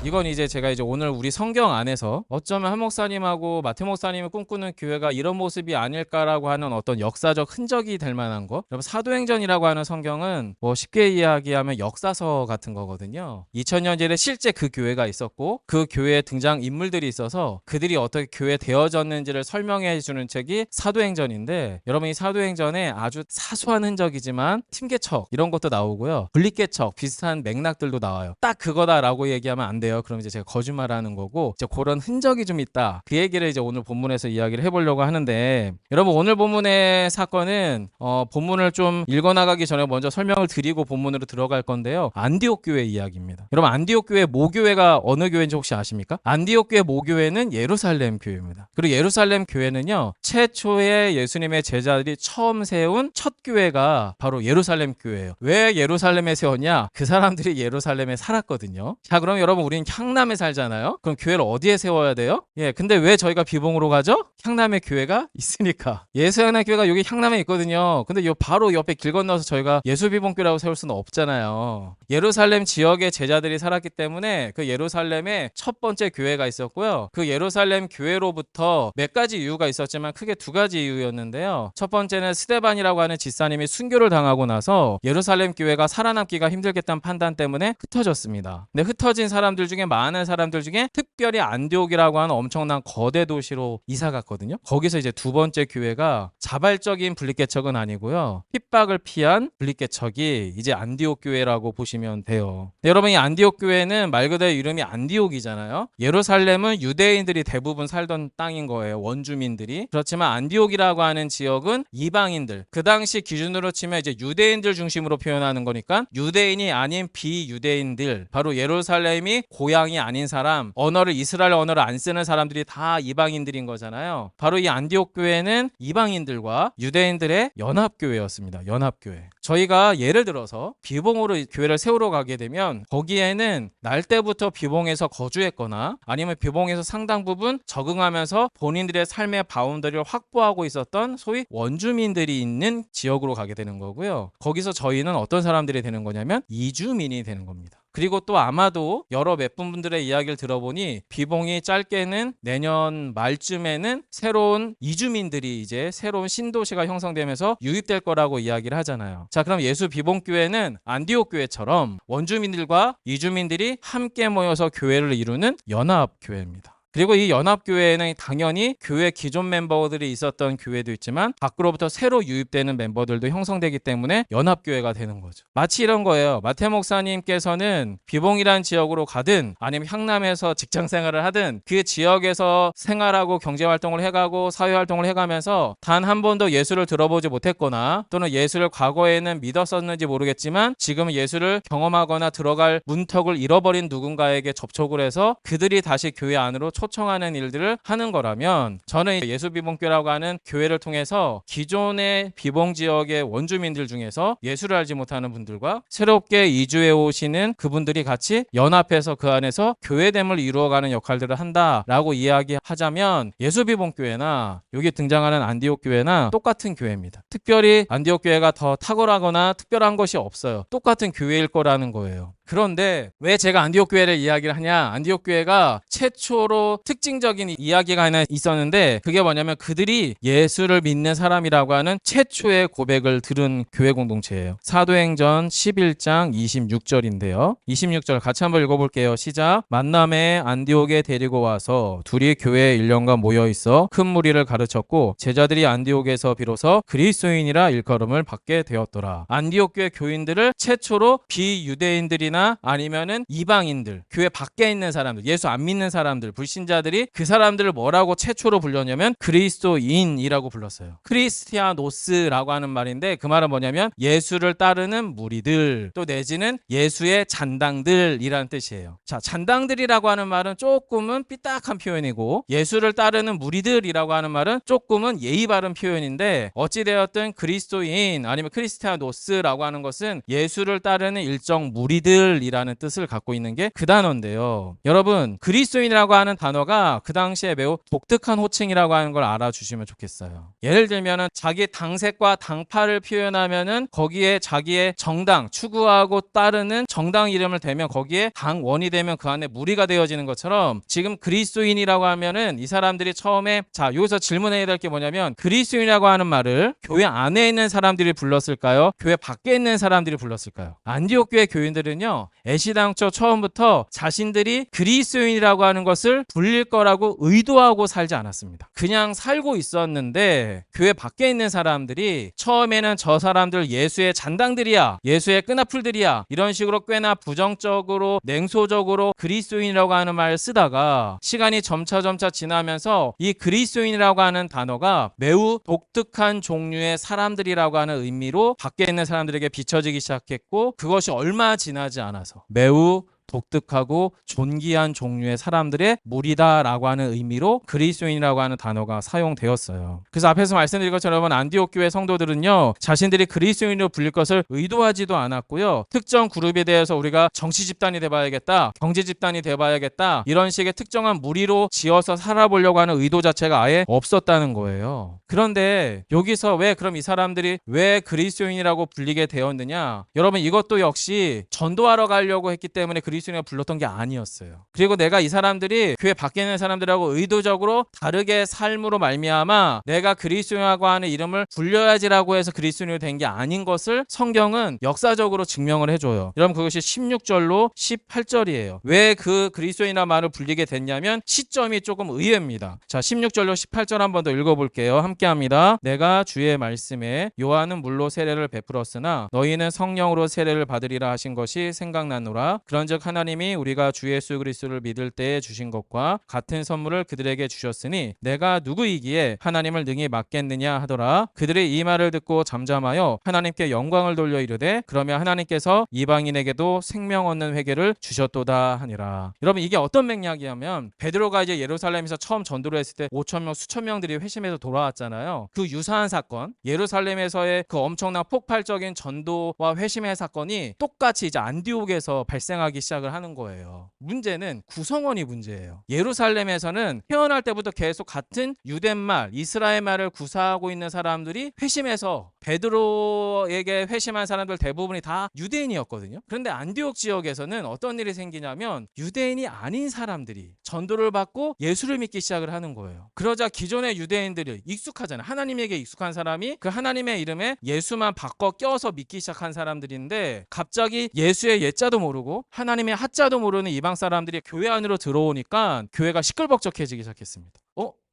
이건 이제 제가 이제 오늘 우리 성경 안에서 어쩌면 한 목사님하고 마태 목사님이 꿈꾸는 교회가 이런 모습이 아닐까라고 하는 어떤 역사적 흔적이 될 만한 거. 여러분 사도행전이라고 하는 성경은 뭐 쉽게 이야기하면 역사서 같은 거거든요. 2000년 전에 실제 그 교회가 있었고 그 교회에 등장 인물들이 있어서 그들이 어떻게 교회 되어졌는지를 설명해 주는 책이 사도행전인데, 여러분 이 사도행전에 아주 사소한 흔적이지만 팀개척 이런 것도 나오고요. 분립개척 비슷한 맥락들도 나와요. 딱 그거다라고 얘기하면 안 돼요. 그럼 이제 제가 거짓말하는 거고, 이제 그런 흔적이 좀 있다. 그 얘기를 이제 오늘 본문에서 이야기를 해보려고 하는데, 여러분 오늘 본문의 사건은 본문을 좀 읽어나가기 전에 먼저 설명을 드리고 본문으로 들어갈 건데요. 안디옥 교회 이야기입니다. 여러분 안디옥 교회 모교회가 어느 교회인지 혹시 아십니까? 안디옥 교회 모교회는 예루살렘 교회입니다. 그리고 예루살렘 교회는요, 최초의 예수님의 제자들이 처음 세운 첫 교회가 바로 예루살렘 교회예요. 왜 예루살렘에 세웠냐? 그 사람들이 예루살렘에 살았거든요. 자, 그럼 여러분 우리는 향남에 살잖아요. 그럼 교회를 어디에 세워야 돼요? 근데 왜 저희가 비봉으로 가죠? 향남에 교회가 있으니까. 예수양남 교회가 여기 향남에 있거든요. 근데 요 바로 옆에 길 건너서 저희가 예수비봉교라고 세울 수는 없잖아요. 예루살렘 지역의 제자들이 살았기 때문에 그 예루살렘에 첫 번째 교회가 있었고요. 그 예루살렘 교회로부터 몇 가지 이유가 있었지만 크게 두 가지 이유였는데요. 첫 번째는 스데반이라고 하는 집사님이 순교를 당하고 나서 예루살렘 교회가 살아남기가 힘들겠다는 판단 때문에 흩어졌습니다. 근데 흩어진 사람들 중에, 많은 사람들 중에 특별히 안디옥이라고 하는 엄청난 거대 도시로 이사 갔거든요. 거기서 이제 두 번째 교회가 자발적인 분립개척은 아니고요, 핍박을 피한 분립개척이 이제 안디옥 교회라고 보시면 돼요. 여러분 이 안디옥 교회는 말 그대로 이름이 안디옥이잖아요. 예루살렘은 유대인들이 대부분 살던 땅인 거예요. 원주민들이. 그렇지만 안디옥이라고 하는 지역은 이방인들, 그 당시 기준으로 치면 이제 유대인들 중심으로 표현하는 거니까 유대인이 아닌 비유대인들, 바로 예루살렘이 고향이 아닌 사람, 언어를 이스라엘 언어를 안 쓰는 사람들이 다 이방인들인 거잖아요. 바로 이 안디옥 교회는 이방인들과 유대인들의 연합교회였습니다. 연합교회. 저희가 예를 들어서 비봉으로 교회를 세우러 가게 되면 거기에는 날 때부터 비봉에서 거주했거나 아니면 비봉에서 상당 부분 적응하면서 본인들의 삶의 바운더리를 확보하고 있었던 소위 원주민들이 있는 지역으로 가게 되는 거고요. 거기서 저희는 어떤 사람들이 되는 거냐면 이주민이 되는 겁니다. 그리고 또 아마도 여러 몇 분들의 이야기를 들어보니 비봉이 짧게는 내년 말쯤에는 새로운 이주민들이 이제 새로운 신도시가 형성되면서 유입될 거라고 이야기를 하잖아요. 자, 그럼 예수 비봉교회는 안디옥 교회처럼 원주민들과 이주민들이 함께 모여서 교회를 이루는 연합교회입니다. 그리고 이 연합교회에는 당연히 교회 기존 멤버들이 있었던 교회도 있지만 밖으로부터 새로 유입되는 멤버들도 형성되기 때문에 연합교회가 되는 거죠. 마치 이런 거예요. 마태 목사님께서는 비봉이란 지역으로 가든 아니면 향남에서 직장 생활을 하든 그 지역에서 생활하고 경제활동을 해가고 사회활동을 해가면서 단 한 번도 예수를 들어보지 못했거나 또는 예수를 과거에는 믿었었는지 모르겠지만 지금은 예수를 경험하거나 들어갈 문턱을 잃어버린 누군가에게 접촉을 해서 그들이 다시 교회 안으로 초청하는 일들을 하는 거라면, 저는 예수비봉교라고 하는 교회를 통해서 기존의 비봉 지역의 원주민들 중에서 예수를 알지 못하는 분들과 새롭게 이주해 오시는 그분들이 같이 연합해서 그 안에서 교회됨을 이루어가는 역할들을 한다라고 이야기하자면 예수비봉교회나 여기 등장하는 안디옥 교회나 똑같은 교회입니다. 특별히 안디옥 교회가 더 탁월하거나 특별한 것이 없어요. 똑같은 교회일 거라는 거예요. 그런데 왜 제가 안디옥 교회를 이야기를 하냐? 안디옥 교회가 최초로 특징적인 이야기가 하나 있었는데 그게 뭐냐면 그들이 예수를 믿는 사람이라고 하는 최초의 고백을 들은 교회 공동체예요. 사도행전 11장 26절인데요. 26절 같이 한번 읽어볼게요. 시작. 만남에 안디옥에 데리고 와서 둘이 교회에 1년간 모여있어 큰 무리를 가르쳤고 제자들이 안디옥에서 비로소 그리스도인이라 일컬음을 받게 되었더라. 안디옥 교회 교인들을 최초로 비유대인들이나 아니면은 이방인들, 교회 밖에 있는 사람들, 예수 안 믿는 사람들, 불신자들이 그 사람들을 뭐라고 최초로 불렀냐면 그리스도인이라고 불렀어요. 크리스티아노스라고 하는 말인데 그 말은 뭐냐면 예수를 따르는 무리들, 또 내지는 예수의 잔당들이라는 뜻이에요. 자, 잔당들이라고 하는 말은 조금은 삐딱한 표현이고 예수를 따르는 무리들이라고 하는 말은 조금은 예의 바른 표현인데, 어찌되었든 그리스도인 아니면 크리스티아노스라고 하는 것은 예수를 따르는 일정 무리들 그들이라는 뜻을 갖고 있는 게 그 단어인데요. 여러분, 그리스도인이라고 하는 단어가 그 당시에 매우 독특한 호칭이라고 하는 걸 알아주시면 좋겠어요. 예를 들면은 자기 당색과 당파를 표현하면은 거기에 자기의 정당, 추구하고 따르는 정당 이름을 대면 거기에 당원이 되면 그 안에 무리가 되어지는 것처럼 지금 그리스도인이라고 하면은 이 사람들이 처음에 자, 여기서 질문해야 될 게 뭐냐면 그리스도인이라고 하는 말을 교회 안에 있는 사람들이 불렀을까요? 교회 밖에 있는 사람들이 불렀을까요? 안디옥 교회 교인들은요, 애시당초 처음부터 자신들이 그리스도인이라고 하는 것을 불릴 거라고 의도하고 살지 않았습니다. 그냥 살고 있었는데 교회 밖에 있는 사람들이 처음에는 저 사람들 예수의 잔당들이야, 예수의 끈앞풀들이야, 이런 식으로 꽤나 부정적으로 냉소적으로 그리스도인이라고 하는 말을 쓰다가 시간이 점차 지나면서 이 그리스도인이라고 하는 단어가 매우 독특한 종류의 사람들이라고 하는 의미로 밖에 있는 사람들에게 비춰지기 시작했고, 그것이 얼마 지나지 않아서 매우 독특하고 존귀한 종류의 사람들의 무리다라고 하는 의미로 그리스도인이라고 하는 단어가 사용되었어요. 그래서 앞에서 말씀드린 것처럼 여러분, 안디옥 교회 성도들은요, 자신들이 그리스도인으로 불릴 것을 의도하지도 않았고요, 특정 그룹에 대해서 우리가 정치 집단이 돼봐야겠다, 경제 집단이 돼봐야겠다, 이런 식의 특정한 무리로 지어서 살아보려고 하는 의도 자체가 아예 없었다는 거예요. 그런데 여기서 왜 그럼 이 사람들이 왜 그리스도인이라고 불리게 되었느냐? 여러분, 이것도 역시 전도하러 가려고 했기 때문에 그리스도인이라고 불렀던 게 아니었어요. 그리고 내가 이 사람들이 교회 밖에 있는 사람들하고 의도적으로 다르게 삶으로 말미암아 내가 그리스도인이라고 하는 이름을 불려야지라고 해서 그리스도인이 된 게 아닌 것을 성경은 역사적으로 증명을 해줘요. 여러분, 그것이 16절로 18절이에요. 왜 그 그리스도인이라는 말을 불리게 됐냐면 시점이 조금 의외입니다. 자, 16절로 18절 한 번 더 읽어볼게요. 함께 합니다. 내가 주의 말씀에 요한은 물로 세례를 베풀었으나 너희는 성령으로 세례를 받으리라 하신 것이 생각나노라. 그런즉 하나님이 우리가 주 예수 그리스도를 믿을 때에 주신 것과 같은 선물을 그들에게 주셨으니 내가 누구이기에 하나님을 능히 맡겠느냐 하더라. 그들이 이 말을 듣고 잠잠하여 하나님께 영광을 돌려 이르되 그러면 하나님께서 이방인에게도 생명 얻는 회개를 주셨도다 하니라. 여러분, 이게 어떤 맥락이냐면 베드로가 이제 예루살렘에서 처음 전도를 했을 때 5천 명 수천 명들이 회심해서 돌아왔잖아요. 그 유사한 사건, 예루살렘에서의 그 엄청난 폭발적인 전도와 회심의 사건이 똑같이 이제 안디옥에서 발생하기 시작을 하는 거예요. 문제는 구성원이 문제예요. 예루살렘에서는 태어날 때부터 계속 같은 유대말, 이스라엘 말을 구사하고 있는 사람들이 회심해서 베드로에게 회심한 사람들 대부분이 다 유대인이었거든요. 그런데 안디옥 지역에서는 어떤 일이 생기냐면 유대인이 아닌 사람들이 전도를 받고 예수를 믿기 시작을 하는 거예요. 그러자 기존의 유대인들이 익숙하잖아요. 하나님에게 익숙한 사람이 그 하나님의 이름에 예수만 바꿔 껴서 믿기 시작한 사람들인데 갑자기 예수의 예자도 모르고 하나님의 하자도 모르는 이방 사람들이 교회 안으로 들어오니까 교회가 시끌벅적해지기 시작했습니다.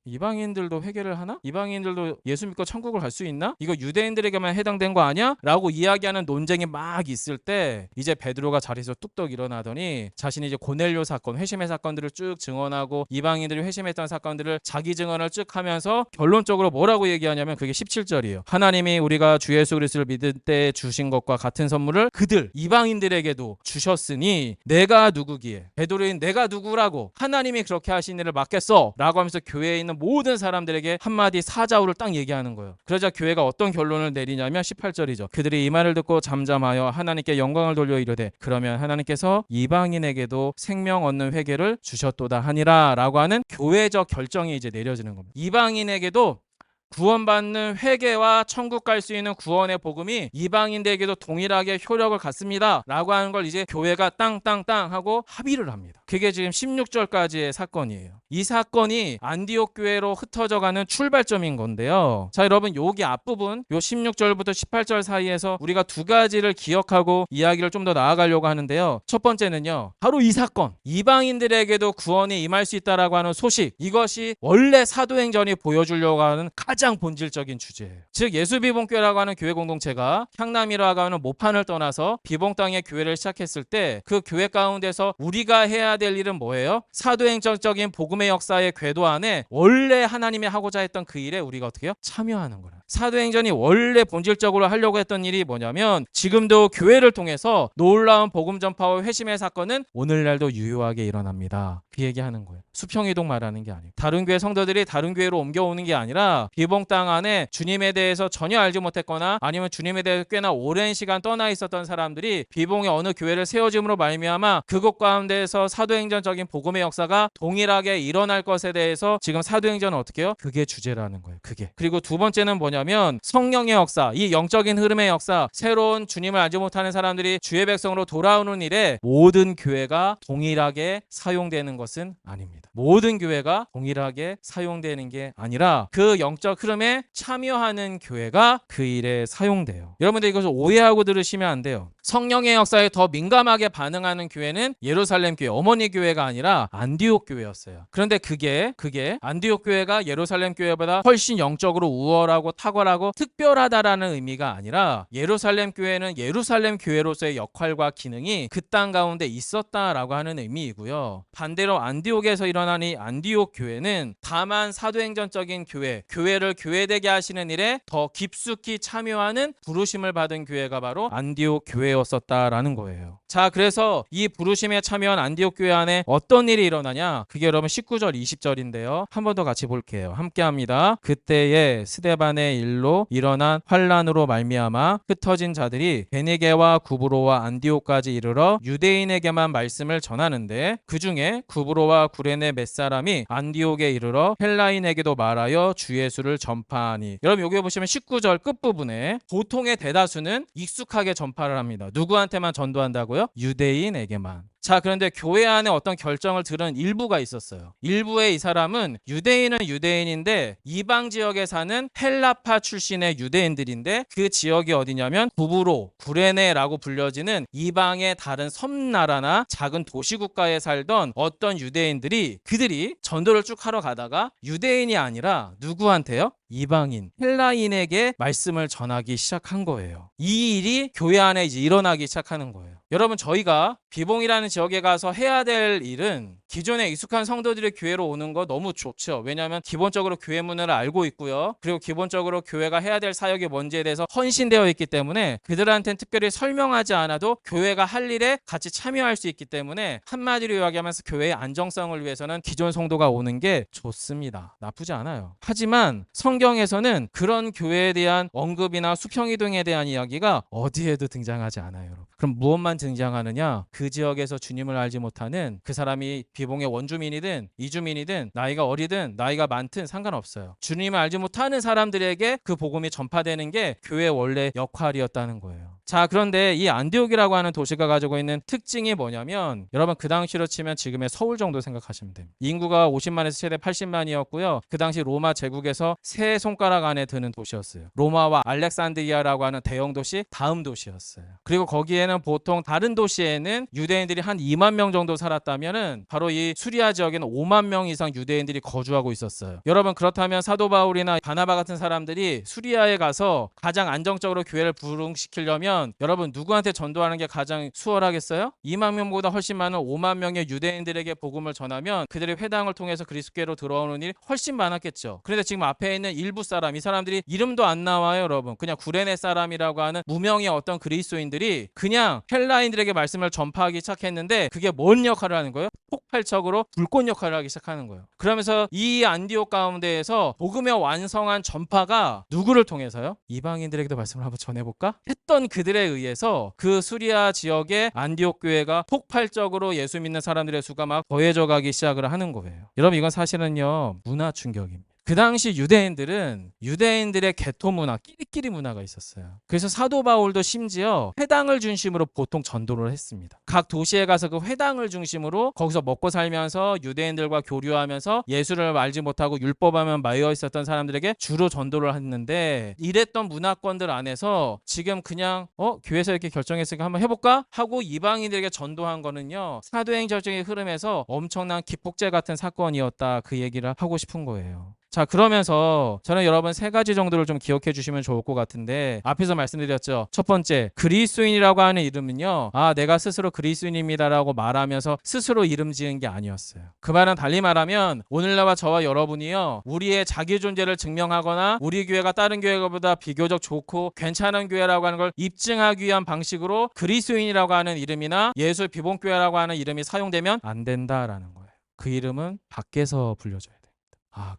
이방인들도 회개를 하나? 이방인들도 예수 믿고 천국을 갈 수 있나? 이거 유대인들에게만 해당된 거 아니야? 라고 이야기하는 논쟁이 막 있을 때 이제 베드로가 자리에서 뚝뚝 일어나더니 자신이 이제 고넬료 사건, 회심의 사건들을 쭉 증언하고 이방인들이 회심했던 사건들을 자기 증언을 쭉 하면서 결론적으로 뭐라고 얘기하냐면 그게 17절이에요. 하나님이 우리가 주 예수 그리스도를 믿을 때 주신 것과 같은 선물을 그들 이방인들에게도 주셨으니 내가 누구기에, 베드로인 내가 누구라고 하나님이 그렇게 하신 일을 맡겠어 라고 하면서 교회에 있는 모든 사람들에게 한마디 사자우를 딱 얘기하는 거예요. 그러자 교회가 어떤 결론을 내리냐면 18절이죠. 그들이 이 말을 듣고 잠잠하여 하나님께 영광을 돌려 이르되 그러면 하나님께서 이방인에게도 생명 얻는 회개를 주셨도다 하니라 라고 하는 교회적 결정이 이제 내려지는 겁니다. 이방인에게도 구원받는 회개와 천국 갈 수 있는 구원의 복음이 이방인들에게도 동일하게 효력을 갖습니다 라고 하는 걸 이제 교회가 땅땅땅 하고 합의를 합니다. 그게 지금 16절까지의 사건이에요. 이 사건이 안디옥 교회로 흩어져가는 출발점인 건데요. 자, 여러분, 여기 앞부분 요 16절부터 18절 사이에서 우리가 두 가지를 기억하고 이야기를 좀 더 나아가려고 하는데요. 첫 번째는요, 바로 이 사건, 이방인들에게도 구원이 임할 수 있다라고 하는 소식, 이것이 원래 사도행전이 보여주려고 하는 가장 본질적인 주제예요. 즉 예수비봉교회라고 하는 교회 공동체가 향남이라고 하는 모판을 떠나서 비봉 땅에 교회를 시작했을 때 그 교회 가운데서 우리가 해야 될 일은 뭐예요? 사도행전적인 복음의 역사의 궤도 안에 원래 하나님이 하고자 했던 그 일에 우리가 어떻게 해요? 참여하는 거라. 사도행전이 원래 본질적으로 하려고 했던 일이 뭐냐면 지금도 교회를 통해서 놀라운 복음 전파와 회심의 사건은 오늘날도 유효하게 일어납니다. 그 얘기하는 거예요. 수평이동 말하는 게 아니고 다른 교회 성도들이 다른 교회로 옮겨오는 게 아니라 비봉 땅 안에 주님에 대해서 전혀 알지 못했거나 아니면 주님에 대해서 꽤나 오랜 시간 떠나 있었던 사람들이 비봉의 어느 교회를 세워짐으로 말미암아 그곳 가운데에서 사도행전적인 복음의 역사가 동일하게 일어날 것에 대해서 지금 사도행전은 어떻게 해요? 그게 주제라는 거예요. 그게. 그리고 두 번째는 뭐냐면 성령의 역사, 이 영적인 흐름의 역사, 새로운 주님을 알지 못하는 사람들이 주의 백성으로 돌아오는 일에 모든 교회가 동일하게 사용되는 것은 아닙니다. 모든 교회가 동일하게 사용되는 게 아니라 그 영적 흐름에 참여하는 교회가 그 일에 사용돼요. 여러분들 이것을 오해하고 들으시면 안 돼요. 성령의 역사에 더 민감하게 반응하는 교회는 예루살렘 교회, 어머니 교회가 아니라 안디옥 교회였어요. 그런데 그게 안디옥 교회가 예루살렘 교회보다 훨씬 영적으로 우월하고 탁월하고 특별하다라는 의미가 아니라 예루살렘 교회는 예루살렘 교회로서의 역할과 기능이 그 땅 가운데 있었다라고 하는 의미이고요. 반대로 안디옥에서 일어난 이 안디옥 교회는 다만 사도행전적인 교회를 교회되게 하시는 일에 더 깊숙이 참여하는 부르심을 받은 교회가 바로 안디옥 교회였었다라는 거예요. 자, 그래서 이 부르심에 참여한 안디옥 교회 안에 어떤 일이 일어나냐? 그게 여러분 19절 20절인데요. 한 번 더 같이 볼게요. 함께 합니다. 그때에 스데반의 일로 일어난 환란으로 말미암아 흩어진 자들이 베니게와 구브로와 안디옥까지 이르러 유대인에게만 말씀을 전하는데 그 중에 구브로와 구레네 몇 사람이 안디옥에 이르러 헬라인에게도 말하여 주 예수를 전파하니. 여러분 여기 보시면 19절 끝부분에 보통의 대다수는 익숙하게 전파를 합니다. 누구한테만 전도한다고요? 유대인에게만. 자, 그런데 교회 안에 어떤 결정을 들은 일부가 있었어요. 일부의 이 사람은 유대인은 유대인인데 이방 지역에 사는 헬라파 출신의 유대인들인데 그 지역이 어디냐면 구브로, 구레네라고 불려지는 이방의 다른 섬나라나 작은 도시국가에 살던 어떤 유대인들이 그들이 전도를 쭉 하러 가다가 유대인이 아니라 누구한테요? 이방인, 헬라인에게 말씀을 전하기 시작한 거예요. 이 일이 교회 안에 이제 일어나기 시작하는 거예요. 여러분 저희가 비봉이라는 지역에 가서 해야 될 일은 기존에 익숙한 성도들이 교회로 오는 거 너무 좋죠. 왜냐하면 기본적으로 교회 문화를 알고 있고요. 그리고 기본적으로 교회가 해야 될 사역이 뭔지에 대해서 헌신되어 있기 때문에 그들한테는 특별히 설명하지 않아도 교회가 할 일에 같이 참여할 수 있기 때문에 한마디로 이야기하면서 교회의 안정성을 위해서는 기존 성도가 오는 게 좋습니다. 나쁘지 않아요. 하지만 성경에서는 그런 교회에 대한 언급이나 수평이동에 대한 이야기가 어디에도 등장하지 않아요. 여러분. 그럼 무엇만 등장하느냐? 그 지역에서 주님을 알지 못하는 그 사람이 비봉의 원주민이든 이주민이든 나이가 어리든 나이가 많든 상관없어요. 주님을 알지 못하는 사람들에게 그 복음이 전파되는 게 교회의 원래 역할이었다는 거예요. 자, 그런데 이 안디옥이라고 하는 도시가 가지고 있는 특징이 뭐냐면 여러분 그 당시로 치면 지금의 서울 정도 생각하시면 됩니다. 인구가 50만에서 최대 80만이었고요. 그 당시 로마 제국에서 세 손가락 안에 드는 도시였어요. 로마와 알렉산드리아라고 하는 대형 도시 다음 도시였어요. 그리고 거기에는 보통 다른 도시에는 유대인들이 한 2만 명 정도 살았다면은 바로 이 수리아 지역에는 5만 명 이상 유대인들이 거주하고 있었어요. 여러분 그렇다면 사도 바울이나 바나바 같은 사람들이 수리아에 가서 가장 안정적으로 교회를 부흥시키려면 여러분 누구한테 전도하는 게 가장 수월하겠어요? 2만 명보다 훨씬 많은 5만 명의 유대인들에게 복음을 전하면 그들의 회당을 통해서 그리스도께로 들어오는 일이 훨씬 많았겠죠. 그런데 지금 앞에 있는 일부 사람, 이 사람들이 이름도 안 나와요. 여러분 그냥 구레네 사람이라고 하는 무명의 어떤 그리스도인들이 그냥 헬라인들에게 말씀을 전파하기 시작했는데 그게 뭔 역할을 하는 거예요? 폭발적으로 불꽃 역할을 하기 시작하는 거예요. 그러면서 이 안디옥 가운데에서 복음의 완성한 전파가 누구를 통해서요? 이방인들에게도 말씀을 한번 전해볼까? 했던 그들에 의해서 그 수리아 지역의 안디옥 교회가 폭발적으로 예수 믿는 사람들의 수가 막 더해져 가기 시작을 하는 거예요. 여러분 이건 사실은요 문화 충격입니다. 그 당시 유대인들은 유대인들의 게토 문화, 끼리끼리 문화가 있었어요. 그래서 사도 바울도 심지어 회당을 중심으로 보통 전도를 했습니다. 각 도시에 가서 그 회당을 중심으로 거기서 먹고 살면서 유대인들과 교류하면서 예수를 알지 못하고 율법하면 마여 있었던 사람들에게 주로 전도를 했는데 이랬던 문화권들 안에서 지금 그냥 교회에서 이렇게 결정했으니까 한번 해볼까? 하고 이방인들에게 전도한 거는요. 사도행전적인 흐름에서 엄청난 기폭제 같은 사건이었다. 그 얘기를 하고 싶은 거예요. 자, 그러면서 저는 여러분 세 가지 정도를 좀 기억해 주시면 좋을 것 같은데, 앞에서 말씀드렸죠. 첫 번째, 그리스도인이라고 하는 이름은요, 내가 스스로 그리스도인입니다라고 말하면서 스스로 이름 지은 게 아니었어요. 그 말은 달리 말하면 오늘날과 저와 여러분이요, 우리의 자기 존재를 증명하거나 우리 교회가 다른 교회보다 비교적 좋고 괜찮은 교회라고 하는 걸 입증하기 위한 방식으로 그리스도인이라고 하는 이름이나 예수 비봉교회라고 하는 이름이 사용되면 안 된다라는 거예요. 그 이름은 밖에서 불려줘야 돼요.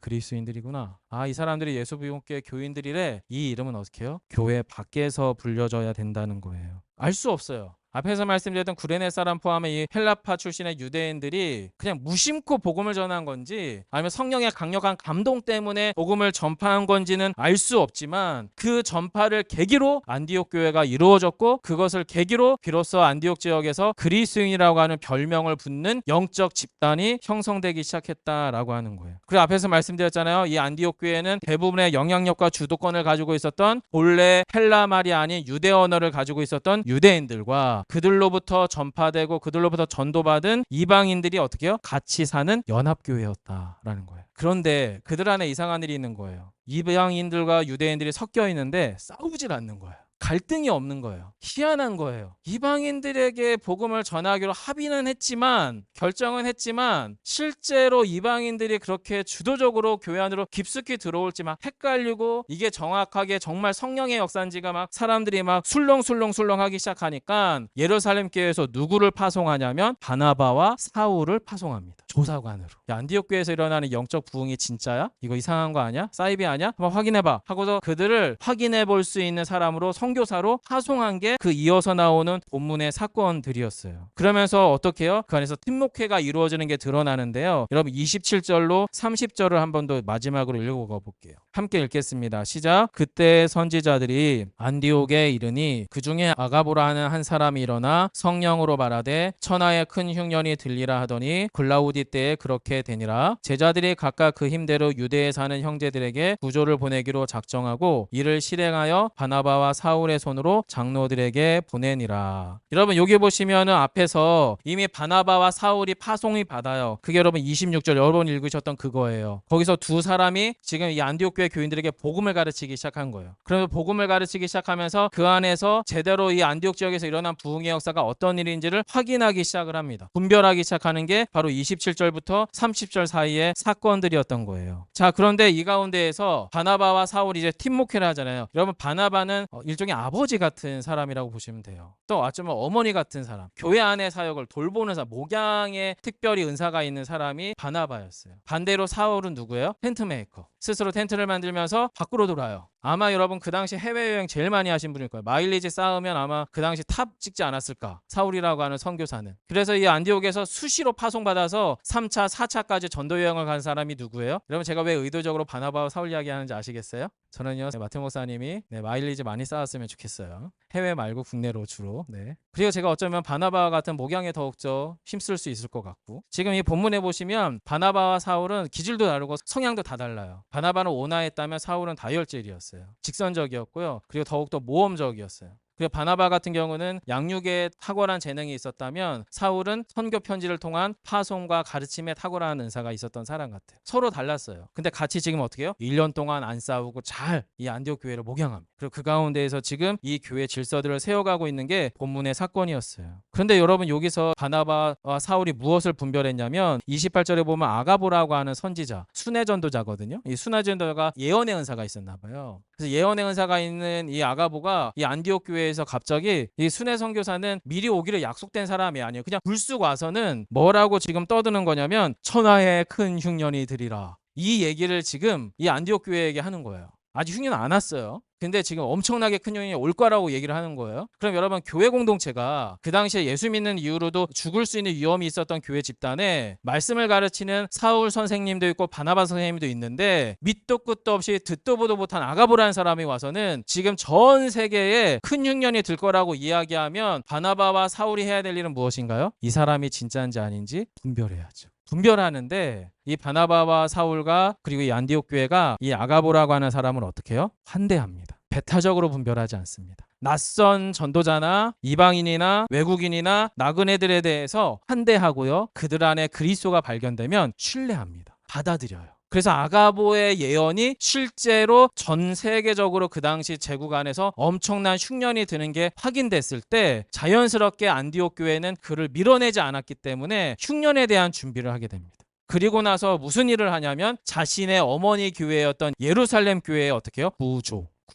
그리스도인들이구나. 이 사람들이 예수 비봉교회 교인들이래. 이 이름은 어떻게 해요? 교회 밖에서 불려져야 된다는 거예요. 알 수 없어요. 앞에서 말씀드렸던 구레네 사람 포함해 이 헬라파 출신의 유대인들이 그냥 무심코 복음을 전한 건지, 아니면 성령의 강력한 감동 때문에 복음을 전파한 건지는 알 수 없지만, 그 전파를 계기로 안디옥 교회가 이루어졌고, 그것을 계기로 비로소 안디옥 지역에서 그리스도인이라고 하는 별명을 붙는 영적 집단이 형성되기 시작했다라고 하는 거예요. 그리고 앞에서 말씀드렸잖아요. 이 안디옥 교회는 대부분의 영향력과 주도권을 가지고 있었던 본래 헬라 말이 아닌 유대 언어를 가지고 있었던 유대인들과 그들로부터 전파되고 그들로부터 전도받은 이방인들이 어떻게 해요? 같이 사는 연합교회였다라는 거예요. 그런데 그들 안에 이상한 일이 있는 거예요. 이방인들과 유대인들이 섞여 있는데 싸우질 않는 거예요. 갈등이 없는 거예요. 희한한 거예요. 이방인들에게 복음을 전하기로 합의는 했지만, 결정은 했지만, 실제로 이방인들이 그렇게 주도적으로 교회 안으로 깊숙이 들어올지 막 헷갈리고, 이게 정확하게 정말 성령의 역사인지가 막 사람들이 막 술렁술렁 하기 시작하니까 예루살렘 교회에서 누구를 파송하냐면 바나바와 사울을 파송합니다. 조사관으로. 안디옥 교회에서 일어나는 영적 부흥이 진짜야? 이거 이상한 거 아니야? 사이비 아니야? 한번 확인해봐 하고서 그들을 확인해 볼 수 있는 사람으로, 선교사로 파송한 게 그 이어서 나오는 본문의 사건들이었어요. 그러면서 어떻게 해요? 그 안에서 팀목회가 이루어지는 게 드러나는데요. 여러분 27절로 30절을 한 번 더 마지막으로 읽어가 볼게요. 함께 읽겠습니다. 시작. 그때 선지자들이 안디옥에 이르니 그 중에 아가보라 하는 한 사람이 일어나 성령으로 말하되 천하의 큰 흉년이 들리라 하더니 글라우디 때에 그렇게 되니라. 제자들이 각각 그 힘대로 유대에 사는 형제들에게 구조를 보내기로 작정하고 이를 실행하여 바나바와 사울의 손으로 장로들에게 보내니라. 여러분 여기 보시면은 앞에서 이미 바나바와 사울이 파송이 받아요. 그게 여러분 26절 여러분 읽으셨던 그거예요. 거기서 두 사람이 지금 이 안디옥 교회 교인들에게 복음을 가르치기 시작한 거예요. 그러면 복음을 가르치기 시작하면서 그 안에서 제대로 이 안디옥 지역에서 일어난 부흥의 역사가 어떤 일인지를 확인하기 시작을 합니다. 분별하기 시작하는 게 바로 27절부터 30절 사이의 사건들이었던 거예요. 자, 그런데 이 가운데에서 바나바와 사울이 이제 팀목회를 하잖아요. 여러분 바나바는 일종의 아버지 같은 사람이라고 보시면 돼요. 또 어쩌면 어머니 같은 사람, 교회 안의 사역을 돌보는 사람, 목양에 특별히 은사가 있는 사람이 바나바였어요. 반대로 사울은 누구예요? 텐트 메이커. 스스로 텐트를 만들면서 밖으로 돌아요. 아마 여러분 그 당시 해외여행 제일 많이 하신 분일 거예요. 마일리지 쌓으면 아마 그 당시 탑 찍지 않았을까, 사울이라고 하는 선교사는. 그래서 이 안디옥에서 수시로 파송받아서 3차 4차까지 전도여행을 간 사람이 누구예요? 여러분 제가 왜 의도적으로 바나바와 사울 이야기 하는지 아시겠어요? 저는요 마태 목사님이 마일리지 많이 쌓았으면 좋겠어요. 해외 말고 국내로 주로. 그리고 제가 어쩌면 바나바와 같은 목양에 더욱더 힘쓸 수 있을 것 같고, 지금 이 본문에 보시면 바나바와 사울은 기질도 다르고 성향도 다 달라요. 바나바는 온화했다면 사울은 다혈질이었어요. 직선적이었고요. 그리고 더욱더 모험적이었어요. 그리고 바나바 같은 경우는 양육에 탁월한 재능이 있었다면 사울은 선교 편지를 통한 파송과 가르침에 탁월한 은사가 있었던 사람 같아요. 서로 달랐어요. 근데 같이 지금 어떻게 해요? 1년 동안 안 싸우고 잘 이 안디옥 교회를 목양합니다. 그리고 그 가운데에서 지금 이 교회 질서들을 세워가고 있는 게 본문의 사건이었어요. 그런데 여러분 여기서 바나바와 사울이 무엇을 분별했냐면 28절에 보면 아가보라고 하는 선지자, 순회 전도자거든요. 이 순회 전도자가 예언의 은사가 있었나 봐요. 그래서 예언의 은사가 있는 이 아가보가 이 안디옥 교회에서 갑자기 이 순회 선교사는 미리 오기로 약속된 사람이 아니에요. 그냥 불쑥 와서는 뭐라고 지금 떠드는 거냐면 천하의 큰 흉년이 들이라. 이 얘기를 지금 이 안디옥 교회에게 하는 거예요. 아직 흉년 안 왔어요. 근데 지금 엄청나게 큰 흉년이 올 거라고 얘기를 하는 거예요. 그럼 여러분 교회 공동체가 그 당시에 예수 믿는 이유로도 죽을 수 있는 위험이 있었던 교회 집단에 말씀을 가르치는 사울 선생님도 있고 바나바 선생님도 있는데 밑도 끝도 없이 듣도 보도 못한 아가보라는 사람이 와서는 지금 전 세계에 큰 흉년이 들 거라고 이야기하면 바나바와 사울이 해야 될 일은 무엇인가요? 이 사람이 진짜인지 아닌지 분별해야죠. 분별하는데 이 바나바와 사울과 그리고 이 안디옥 교회가 이 아가보라고 하는 사람을 어떻게 해요? 환대합니다. 배타적으로 분별하지 않습니다. 낯선 전도자나 이방인이나 외국인이나 나그네들에 대해서 환대하고요. 그들 안에 그리스도가 발견되면 신뢰합니다. 받아들여요. 그래서 아가보의 예언이 실제로 전 세계적으로 그 당시 제국 안에서 엄청난 흉년이 드는 게 확인됐을 때 자연스럽게 안디옥 교회는 그를 밀어내지 않았기 때문에 흉년에 대한 준비를 하게 됩니다. 그리고 나서 무슨 일을 하냐면 자신의 어머니 교회였던 예루살렘 교회에 어떻게 해요?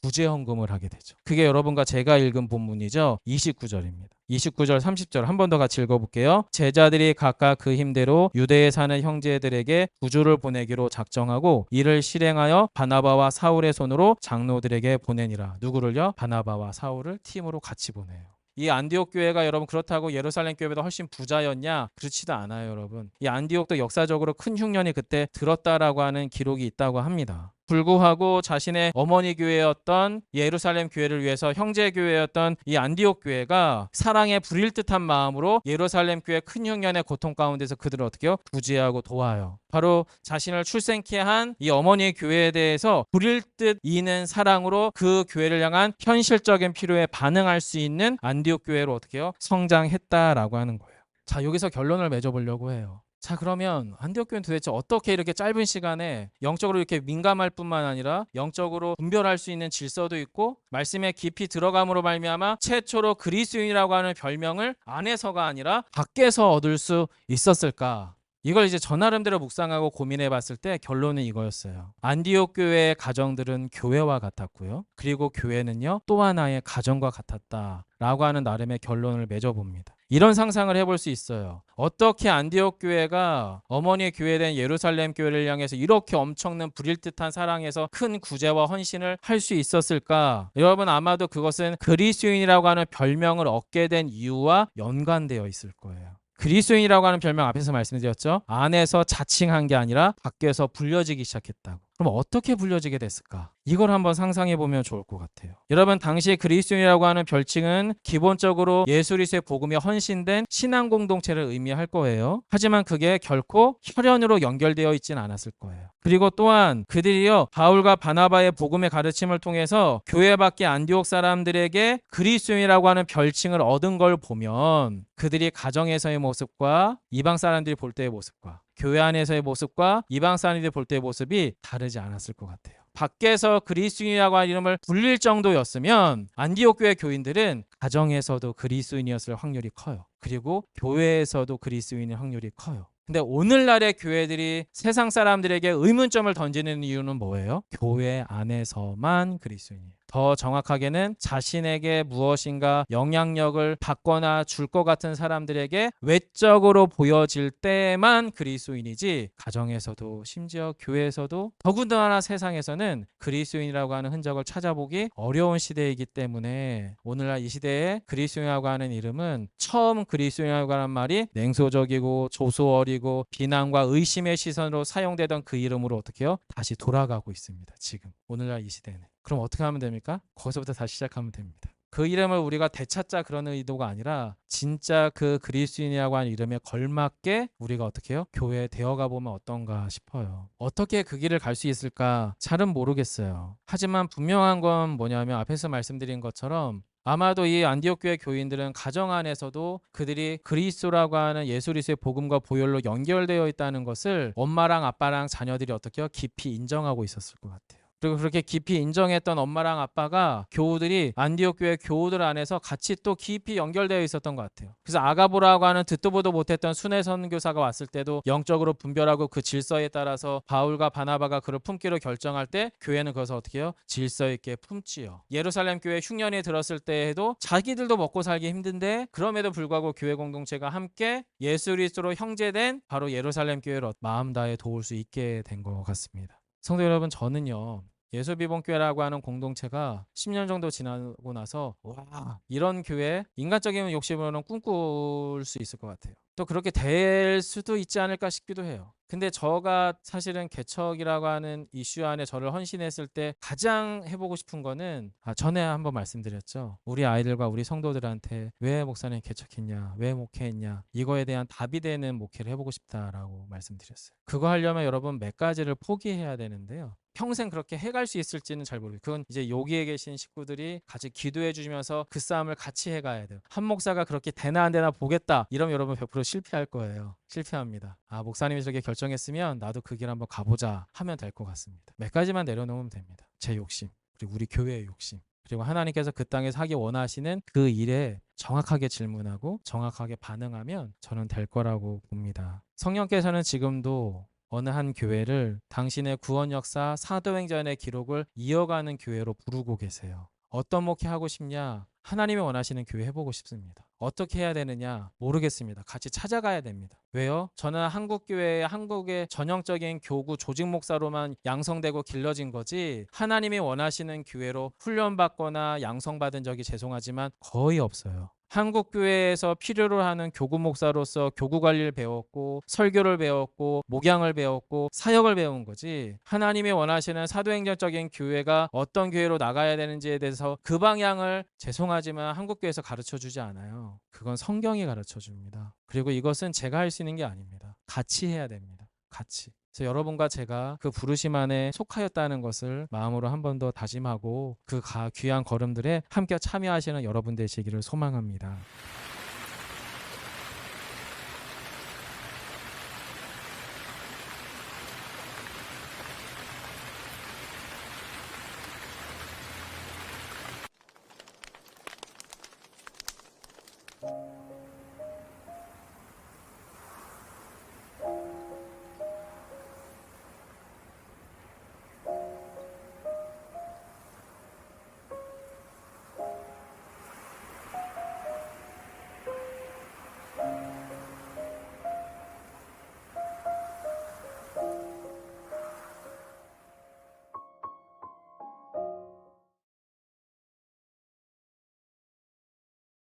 구제 헌금을 하게 되죠. 그게 여러분과 제가 읽은 본문이죠. 29절입니다. 29절 30절 한 번 더 같이 읽어볼게요. 제자들이 각각 그 힘대로 유대에 사는 형제들에게 구주를 보내기로 작정하고 이를 실행하여 바나바와 사울의 손으로 장로들에게 보내니라. 누구를요? 바나바와 사울을 팀으로 같이 보내요. 이 안디옥 교회가 여러분 그렇다고 예루살렘 교회보다 훨씬 부자였냐? 그렇지도 않아요, 여러분. 이 안디옥도 역사적으로 큰 흉년이 그때 들었다라고 하는 기록이 있다고 합니다. 불구하고 자신의 어머니 교회였던 예루살렘 교회를 위해서 형제 교회였던 이 안디옥 교회가 사랑에 불일 듯한 마음으로 예루살렘 교회 큰 흉년의 고통 가운데서 그들을 어떻게 해요? 구제하고 도와요. 바로 자신을 출생케 한 이 어머니의 교회에 대해서 불일 듯 이는 사랑으로 그 교회를 향한 현실적인 필요에 반응할 수 있는 안디옥 교회로 어떻게 해요? 성장했다라고 하는 거예요. 자, 여기서 결론을 맺어보려고 해요. 자, 그러면 안디옥 교회는 도대체 어떻게 이렇게 짧은 시간에 영적으로 이렇게 민감할 뿐만 아니라 영적으로 분별할 수 있는 질서도 있고 말씀에 깊이 들어감으로 말미암아 최초로 그리스도인이라고 하는 별명을 안에서가 아니라 밖에서 얻을 수 있었을까? 이걸 이제 저 나름대로 묵상하고 고민해 봤을 때 결론은 이거였어요. 안디옥 교회의 가정들은 교회와 같았고요. 그리고 교회는요, 또 하나의 가정과 같았다라고 하는 나름의 결론을 맺어봅니다. 이런 상상을 해볼 수 있어요. 어떻게 안디옥 교회가 어머니의 교회된 예루살렘 교회를 향해서 이렇게 엄청난 불일 듯한 사랑에서 큰 구제와 헌신을 할 수 있었을까? 여러분 아마도 그것은 그리스도인이라고 하는 별명을 얻게 된 이유와 연관되어 있을 거예요. 그리스도인이라고 하는 별명 앞에서 말씀드렸죠. 안에서 자칭한 게 아니라 밖에서 불려지기 시작했다고. 그럼 어떻게 불려지게 됐을까? 이걸 한번 상상해 보면 좋을 것 같아요. 여러분 당시 그리스도인이라고 하는 별칭은 기본적으로 예수 그리스도의 복음에 헌신된 신앙 공동체를 의미할 거예요. 하지만 그게 결코 혈연으로 연결되어 있지는 않았을 거예요. 그리고 또한 그들이요 바울과 바나바의 복음의 가르침을 통해서 교회 밖의 안디옥 사람들에게 그리스도인이라고 하는 별칭을 얻은 걸 보면 그들이 가정에서의 모습과 이방 사람들이 볼 때의 모습과 교회 안에서의 모습과 이방 사람들이 볼 때의 모습이 다르지 않았을 것 같아요. 밖에서 그리스도인이라고 하는 이름을 불릴 정도였으면 안디옥 교회 교인들은 가정에서도 그리스도인이었을 확률이 커요. 그리고 교회에서도 그리스도인의 확률이 커요. 근데 오늘날의 교회들이 세상 사람들에게 의문점을 던지는 이유는 뭐예요? 교회 안에서만 그리스도인이에요. 더 정확하게는 자신에게 무엇인가 영향력을 받거나 줄 것 같은 사람들에게 외적으로 보여질 때만 그리스도인이지 가정에서도 심지어 교회에서도 더군다나 세상에서는 그리스도인이라고 하는 흔적을 찾아보기 어려운 시대이기 때문에 오늘날 이 시대에 그리스도인이라고 하는 이름은 처음 그리스도인이라고 하는 말이 냉소적이고 조소어리고 비난과 의심의 시선으로 사용되던 그 이름으로 어떻게 해요? 다시 돌아가고 있습니다. 지금 오늘날 이 시대는. 그럼 어떻게 하면 됩니까? 거기서부터 다시 시작하면 됩니다. 그 이름을 우리가 되찾자 그런 의도가 아니라 진짜 그 그리스도인이라고 하는 이름에 걸맞게 우리가 어떻게 해요? 교회에 되어가 보면 어떤가 싶어요. 어떻게 그 길을 갈 수 있을까? 잘은 모르겠어요. 하지만 분명한 건 뭐냐면 앞에서 말씀드린 것처럼 아마도 이 안디옥 교회 교인들은 가정 안에서도 그들이 그리스도라고 하는 예수 그리스도의 복음과 보혈로 연결되어 있다는 것을 엄마랑 아빠랑 자녀들이 어떻게 해요? 깊이 인정하고 있었을 것 같아요. 그리고 그렇게 깊이 인정했던 엄마랑 아빠가 교우들이 안디옥 교회 교우들 안에서 같이 또 깊이 연결되어 있었던 것 같아요. 그래서 아가보라고 하는 듣도 보도 못했던 순회 선교사가 왔을 때도 영적으로 분별하고 그 질서에 따라서 바울과 바나바가 그를 품기로 결정할 때 교회는 그것을 어떻게 해요? 질서 있게 품지요. 예루살렘 교회 흉년이 들었을 때에도 자기들도 먹고 살기 힘든데 그럼에도 불구하고 교회 공동체가 함께 예수 그리스도로 형제된 바로 예루살렘 교회로 마음 다해 도울 수 있게 된 것 같습니다. 성도 여러분, 저는요 예수비본교회라고 하는 공동체가 10년 정도 지나고 나서 와, 이런 교회 인간적인 욕심으로는 꿈꿀 수 있을 것 같아요. 또 그렇게 될 수도 있지 않을까 싶기도 해요. 근데 저가 사실은 개척이라고 하는 이슈 안에 저를 헌신했을 때 가장 해보고 싶은 거는 전에 한번 말씀드렸죠. 우리 아이들과 우리 성도들한테 왜 목사님 개척했냐, 왜 목회했냐, 이거에 대한 답이 되는 목회를 해보고 싶다라고 말씀드렸어요. 그거 하려면 여러분 몇 가지를 포기해야 되는데요. 평생 그렇게 해갈 수 있을지는 잘 모르겠어요. 그건 이제 여기에 계신 식구들이 같이 기도해 주시면서 그 싸움을 같이 해가야 돼요. 한 목사가 그렇게 되나 안 되나 보겠다 이러면 여러분 100% 실패할 거예요. 실패합니다. 아, 목사님이 저렇게 결정했으면 나도 그 길 한번 가보자 하면 될 것 같습니다. 몇 가지만 내려놓으면 됩니다. 제 욕심, 그리고 우리 교회의 욕심, 그리고 하나님께서 그 땅에서 하기 원하시는 그 일에 정확하게 질문하고 정확하게 반응하면 저는 될 거라고 봅니다. 성령께서는 지금도 어느 한 교회를 당신의 구원 역사 사도행전의 기록을 이어가는 교회로 부르고 계세요. 어떤 목회하고 싶냐? 하나님이 원하시는 교회 해보고 싶습니다. 어떻게 해야 되느냐? 모르겠습니다. 같이 찾아가야 됩니다. 왜요? 저는 한국의 전형적인 교구 조직 목사로만 양성되고 길러진 거지 하나님이 원하시는 교회로 훈련받거나 양성받은 적이 죄송하지만 거의 없어요. 한국 교회에서 필요로 하는 교구 목사로서 교구 관리를 배웠고 설교를 배웠고 목양을 배웠고 사역을 배운 거지 하나님이 원하시는 사도행전적인 교회가 어떤 교회로 나가야 되는지에 대해서 그 방향을 죄송하지만 한국 교회에서 가르쳐 주지 않아요. 그건 성경이 가르쳐 줍니다. 그리고 이것은 제가 할 수 있는 게 아닙니다. 같이 해야 됩니다. 같이. 그래서 여러분과 제가 그 부르심 안에 속하였다는 것을 마음으로 한 번 더 다짐하고 그 귀한 걸음들에 함께 참여하시는 여러분 되시기를 소망합니다.